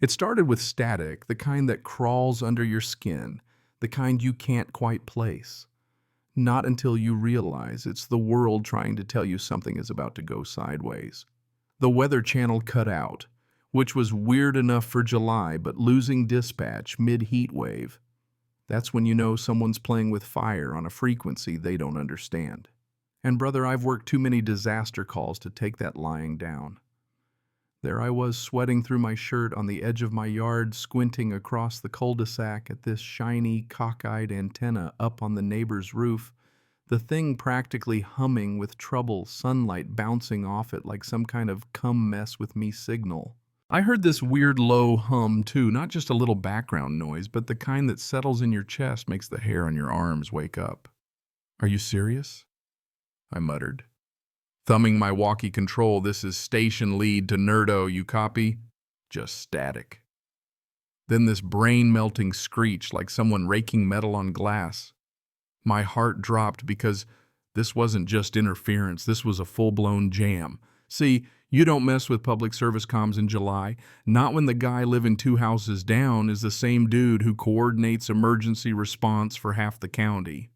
It started with static, the kind that crawls under your skin, the kind you can't quite place. Not until you realize it's the world trying to tell you something is about to go sideways. The Weather Channel cut out, which was weird enough for July, but losing dispatch mid-heat wave. That's when you know someone's playing with fire on a frequency they don't understand. And brother, I've worked too many disaster calls to take that lying down. There I was, sweating through my shirt on the edge of my yard, squinting across the cul-de-sac at this shiny, cockeyed antenna up on the neighbor's roof, the thing practically humming with trouble, sunlight bouncing off it like some kind of come mess with me signal. I heard this weird low hum too, not just a little background noise, but the kind that settles in your chest, makes the hair on your arms wake up. "Are you serious?" I muttered. Thumbing my walkie control, "This is station lead to Nerdo, you copy?" Just static. Then this brain-melting screech like someone raking metal on glass. My heart dropped because this wasn't just interference, this was a full-blown jam. See, you don't mess with public service comms in July, not when the guy living 2 houses down is the same dude who coordinates emergency response for half the county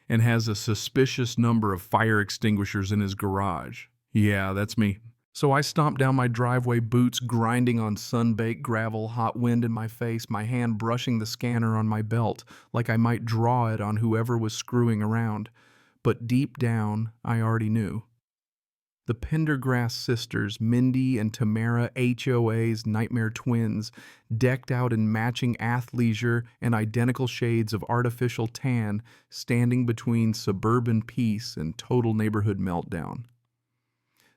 and has a suspicious number of fire extinguishers in his garage. Yeah, that's me. So I stomped down my driveway, boots grinding on sun-baked gravel, hot wind in my face, my hand brushing the scanner on my belt, like I might draw it on whoever was screwing around. But deep down, I already knew. The Pendergrass sisters, Mindy and Tamara, HOAs, nightmare twins, decked out in matching athleisure and identical shades of artificial tan, standing between suburban peace and total neighborhood meltdown.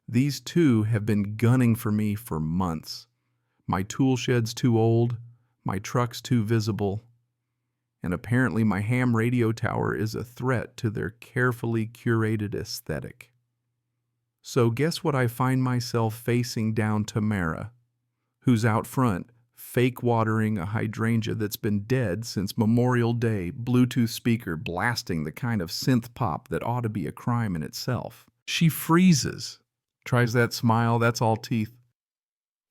These two have been gunning for me for months. My tool shed's too old, my truck's too visible, and apparently my ham radio tower is a threat to their carefully curated aesthetic. So guess what I find myself facing down Tamara, who's out front, fake watering a hydrangea that's been dead since Memorial Day, Bluetooth speaker blasting the kind of synth pop that ought to be a crime in itself. She freezes, tries that smile, that's all teeth.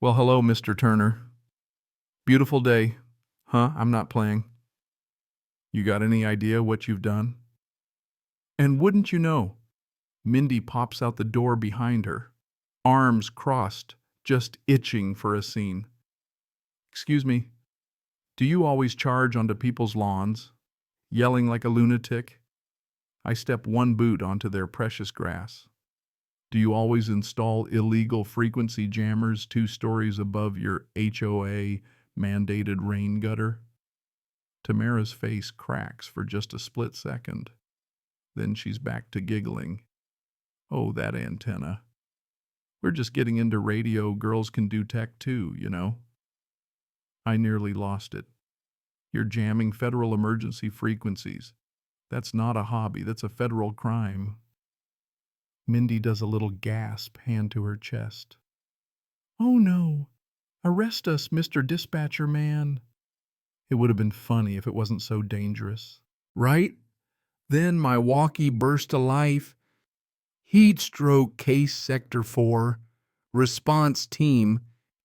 "Well, hello, Mr. Turner. Beautiful day. Huh? I'm not playing. You got any idea what you've done?" And wouldn't you know, Mindy pops out the door behind her, arms crossed, just itching for a scene. "Excuse me, do you always charge onto people's lawns, yelling like a lunatic?" I step one boot onto their precious grass. "Do you always install illegal frequency jammers 2 stories above your HOA mandated rain gutter?" Tamara's face cracks for just a split second. Then she's back to giggling. "Oh, that antenna. We're just getting into radio. Girls can do tech too, you know." I nearly lost it. "You're jamming federal emergency frequencies. That's not a hobby, that's a federal crime." Mindy does a little gasp, hand to her chest. "Oh no. Arrest us, Mr. Dispatcher Man." It would have been funny if it wasn't so dangerous. Right? Then my walkie burst to life. "Heat stroke case sector 4. Response team.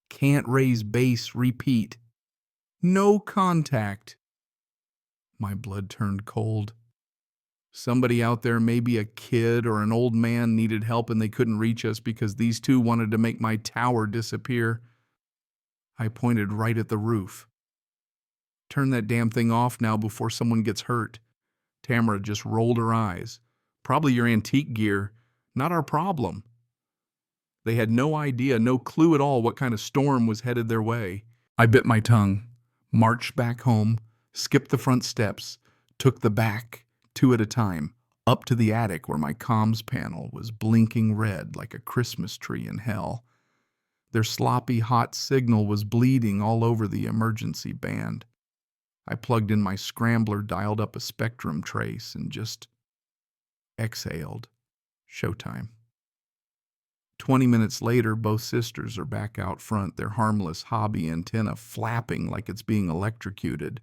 Can't raise base. Repeat. No contact." My blood turned cold. Somebody out there, maybe a kid or an old man, needed help and they couldn't reach us because these two wanted to make my tower disappear. I pointed right at the roof. "Turn that damn thing off now before someone gets hurt." Tamara just rolled her eyes. "Probably your antique gear. Not our problem." They had no idea, no clue at all what kind of storm was headed their way. I bit my tongue, marched back home, skipped the front steps, took the back, 2 at a time, up to the attic where my comms panel was blinking red like a Christmas tree in hell. Their sloppy, hot signal was bleeding all over the emergency band. I plugged in my scrambler, dialed up a spectrum trace, and just exhaled. Showtime. 20 minutes later, both sisters are back out front, their harmless hobby antenna flapping like it's being electrocuted.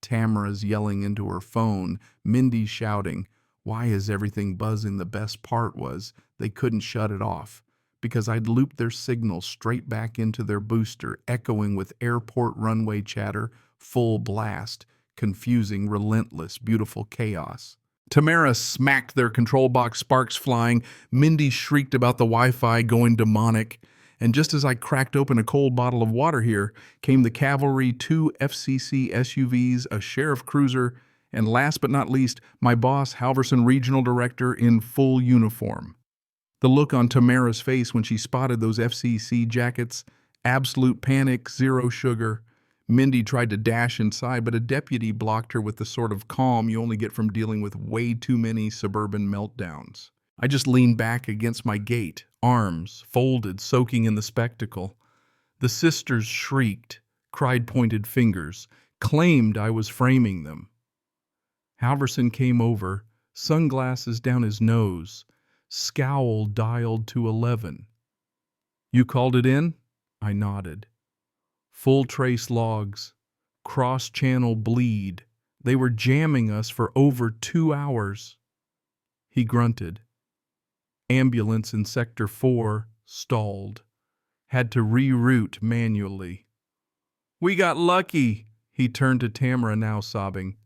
Tamara's yelling into her phone, Mindy's shouting, "Why is everything buzzing?" The best part was they couldn't shut it off. because I'd looped their signal straight back into their booster, echoing with airport runway chatter, full blast, confusing, relentless, beautiful chaos. Tamara smacked their control box, sparks flying. Mindy shrieked about the Wi-Fi going demonic. And just as I cracked open a cold bottle of water here, came the cavalry, 2 FCC SUVs, a sheriff cruiser, and last but not least, my boss, Halverson Regional Director, in full uniform. The look on Tamara's face when she spotted those FCC jackets, absolute panic, zero sugar. Mindy tried to dash inside, but a deputy blocked her with the sort of calm you only get from dealing with way too many suburban meltdowns. I just leaned back against my gate, arms folded, soaking in the spectacle. The sisters shrieked, cried pointed fingers, claimed I was framing them. Halverson came over, sunglasses down his nose, scowl dialed to 11. "You called it in?" I nodded. Full trace logs, cross-channel bleed. They were jamming us for over 2 hours. He grunted. Ambulance in Sector 4 stalled. Had to reroute manually. "We got lucky," he turned to Tamara, now sobbing.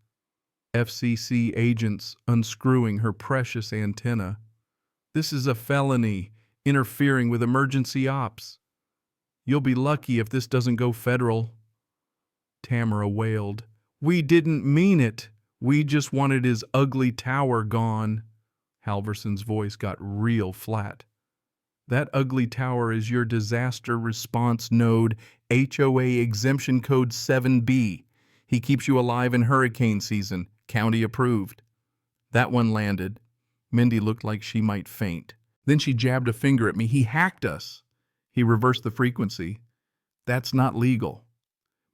FCC agents unscrewing her precious antenna. "This is a felony, interfering with emergency ops. You'll be lucky if this doesn't go federal." Tamara wailed. "We didn't mean it. We just wanted his ugly tower gone." Halverson's voice got real flat. "That ugly tower is your disaster response node, HOA exemption code 7B. He keeps you alive in hurricane season, county approved." That one landed. Mindy looked like she might faint. Then she jabbed a finger at me. "He hacked us." He reversed the frequency. "That's not legal."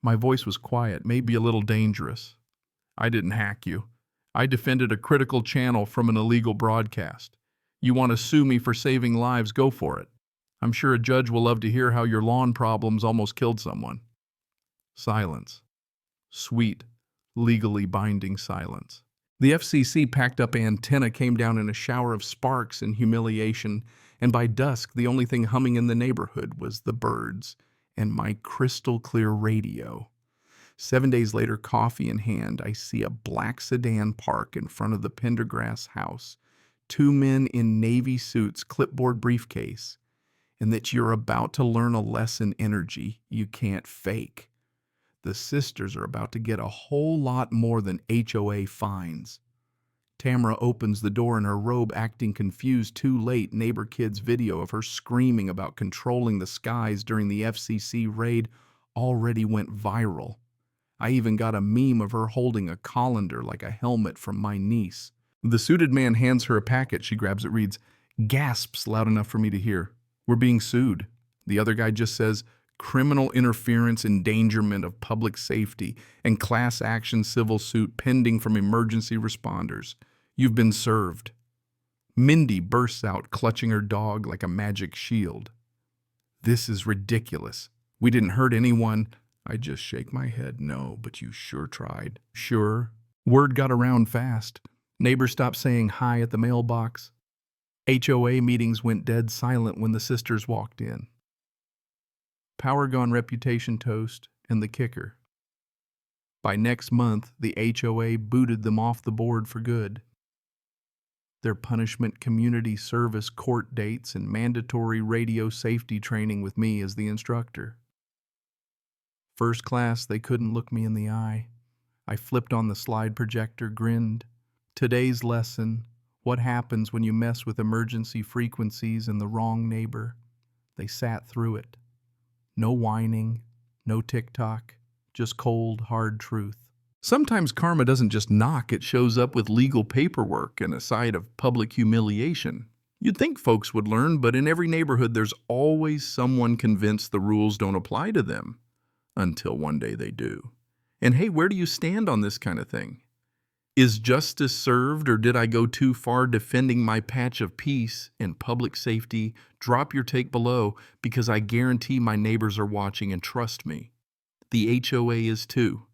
My voice was quiet, maybe a little dangerous. "I didn't hack you. I defended a critical channel from an illegal broadcast. You want to sue me for saving lives, go for it. I'm sure a judge will love to hear how your lawn problems almost killed someone." Silence. Sweet, legally binding silence. The FCC packed up antenna came down in a shower of sparks and humiliation, and by dusk the only thing humming in the neighborhood was the birds and my crystal-clear radio. 7 days later, coffee in hand, I see a black sedan park in front of the Pendergrass house, 2 men in navy suits, clipboard briefcase, and that you're about to learn a lesson energy you can't fake. The sisters are about to get a whole lot more than HOA fines. Tamara opens the door in her robe, acting confused. Too late, neighbor kid's video of her screaming about controlling the skies during the FCC raid already went viral. I even got a meme of her holding a colander like a helmet from my niece. The suited man hands her a packet. She grabs it, reads, gasps loud enough for me to hear. "We're being sued." The other guy just says, "Criminal interference, endangerment of public safety, and class action civil suit pending from emergency responders. You've been served." Mindy bursts out, clutching her dog like a magic shield. "This is ridiculous. We didn't hurt anyone." I just shake my head. "No, but you sure tried." "Sure." Word got around fast. Neighbors stopped saying hi at the mailbox. HOA meetings went dead silent when the sisters walked in. Power gone, reputation toast, and the kicker. By next month, the HOA booted them off the board for good. Their punishment, community service court dates, and mandatory radio safety training with me as the instructor. First class, they couldn't look me in the eye. I flipped on the slide projector, grinned. Today's lesson: what happens when you mess with emergency frequencies and the wrong neighbor? They sat through it. No whining, no TikTok, just cold, hard truth. Sometimes karma doesn't just knock, it shows up with legal paperwork and a side of public humiliation. You'd think folks would learn, but in every neighborhood there's always someone convinced the rules don't apply to them. Until one day they do. And hey, where do you stand on this kind of thing? Is justice served, or did I go too far defending my patch of peace and public safety? Drop your take below, because I guarantee my neighbors are watching, and trust me, the HOA is too.